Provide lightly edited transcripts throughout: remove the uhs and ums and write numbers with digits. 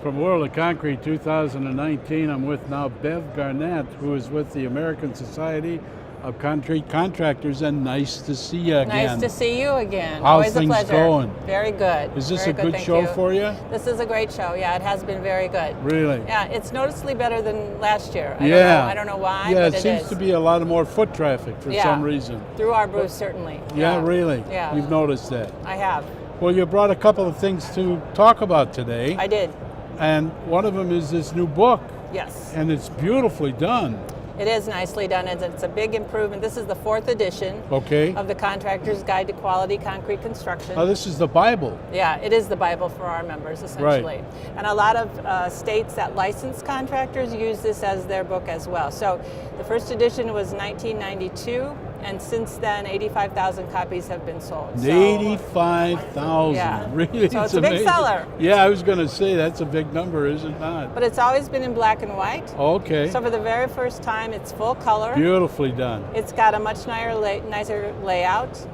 From World of Concrete 2019, I'm with now Bev Garnett, who is with the American Society of Concrete Contractors, and nice to see you again. Nice to see you again. How's Always things a pleasure. going? Very good. Is this very a good thank show you. for you? This is a great show. Yeah, it has been very good. Really? Yeah, it's noticeably better than last year. Yeah. I don't know why, yeah, but it seems to be a lot more foot traffic for some reason. Through our booth, certainly. Yeah, really? Yeah. You've noticed that? I have. Well, you brought a couple of things to talk about today. I did. And one of them is this new book. Yes. And it's beautifully done. It is nicely done, and it's a big improvement. This is the 4th edition of the Contractor's Guide to Quality Concrete Construction. Oh, this is the Bible. Yeah, it is the Bible for our members, essentially. Right. And a lot of states that license contractors use this as their book as well. So the first edition was 1992, and since then, 85,000 copies have been sold. 85,000. Yeah. Really? So it's a big seller. Yeah, I was going to say that's a big number, is it not? But it's always been in black and white. Okay. So for the very first time, it's full color. Beautifully done. It's got a much nicer layout.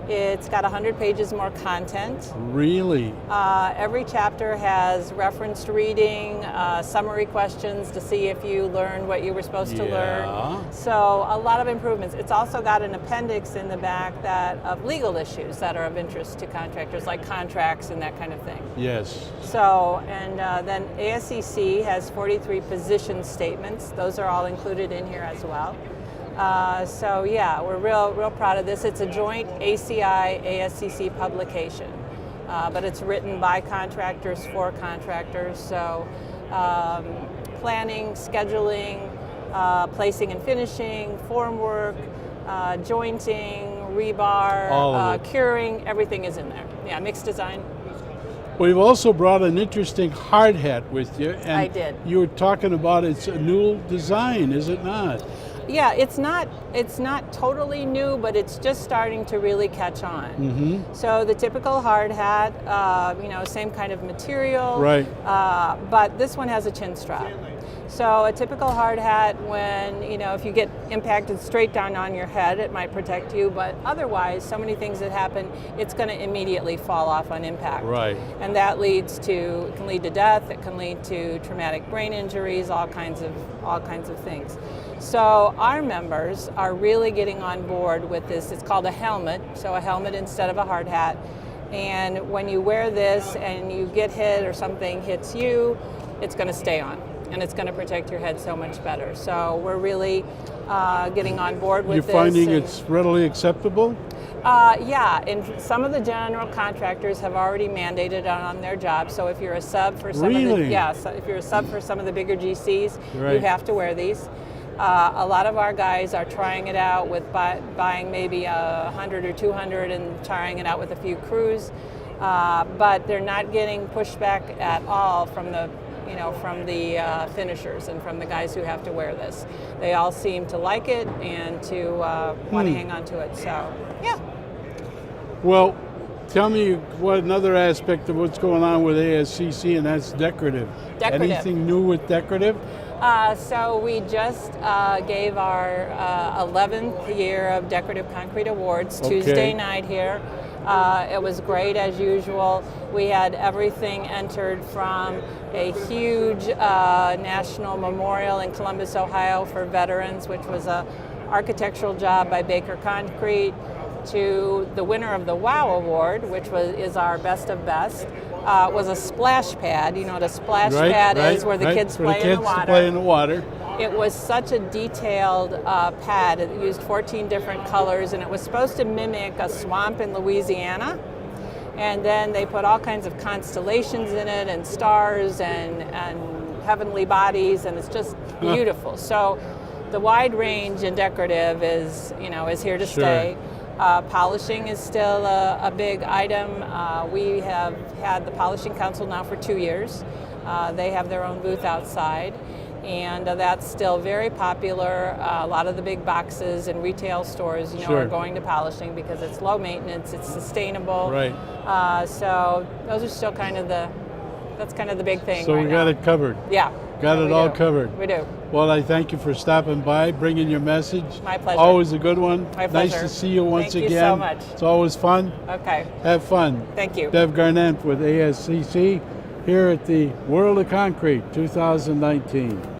It's got 100 pages more content. Really? Every chapter has referenced reading, summary questions to see if you learned what you were supposed to learn. So a lot of improvements. It's also got an appendix in the back of legal issues that are of interest to contractors, like contracts and that kind of thing. Yes. So, and then ASCC has 43 position statements. Those are all included in here as well. So yeah, we're real proud of this. It's a joint ACI-ASCC publication, but it's written by contractors for contractors. So planning, scheduling, placing and finishing, formwork, jointing, rebar, curing, everything is in there. Yeah, mixed design. We've also brought an interesting hard hat with you. And I did. You were talking about it's a new design, is it not? Yeah, it's not totally new, but it's just starting to really catch on. Mm-hmm. So the typical hard hat, same kind of material, right? But this one has a chin strap. So a typical hard hat, when if you get impacted straight down on your head, it might protect you. But otherwise, so many things that happen, it's going to immediately fall off on impact. Right. And that can lead to death. It can lead to traumatic brain injuries, all kinds of things. So our members are really getting on board with this. It's called a helmet, so a helmet instead of a hard hat. And when you wear this and you get hit or something hits you, it's going to stay on, and it's going to protect your head so much better. So we're really getting on board with this. You're finding it's readily acceptable? Yeah, and some of the general contractors have already mandated it on their jobs. So if you're a sub for some if you're a sub for some of the bigger GCs, you have to wear these. A lot of our guys are trying it out with buying maybe 100 or 200 and trying it out with a few crews, but they're not getting pushback at all from the finishers and from the guys who have to wear this. They all seem to like it and to want to hang on to it. So, yeah. Well, tell me what another aspect of what's going on with ASCC, and that's decorative. Anything new with decorative? So we just gave our 11th year of Decorative Concrete Awards Tuesday night here. It was great as usual. We had everything entered from a huge national memorial in Columbus, Ohio for veterans, which was an architectural job by Baker Concrete, to the winner of the WOW Award, which is our best of best. Was a splash pad. You know what a splash pad is, where the kids play in the water. It was such a detailed pad. It used 14 different colors, and it was supposed to mimic a swamp in Louisiana. And then they put all kinds of constellations in it, and stars, and heavenly bodies, and it's just beautiful. So the wide range in decorative is here to stay. Polishing is still a big item. We have had the Polishing Council now for 2 years. They have their own booth outside, and that's still very popular. A lot of the big boxes and retail stores, are going to polishing because it's low maintenance, it's sustainable. Right. So those are still that's kind of the big thing. So we got it covered. Yeah. Got it all covered. We do. Well, I thank you for stopping by, bringing your message. My pleasure. Always a good one. My pleasure. Nice to see you once again. Thank you so much. It's always fun. Okay. Have fun. Thank you. Bev Garnett with ASCC. here at the World of Concrete 2019.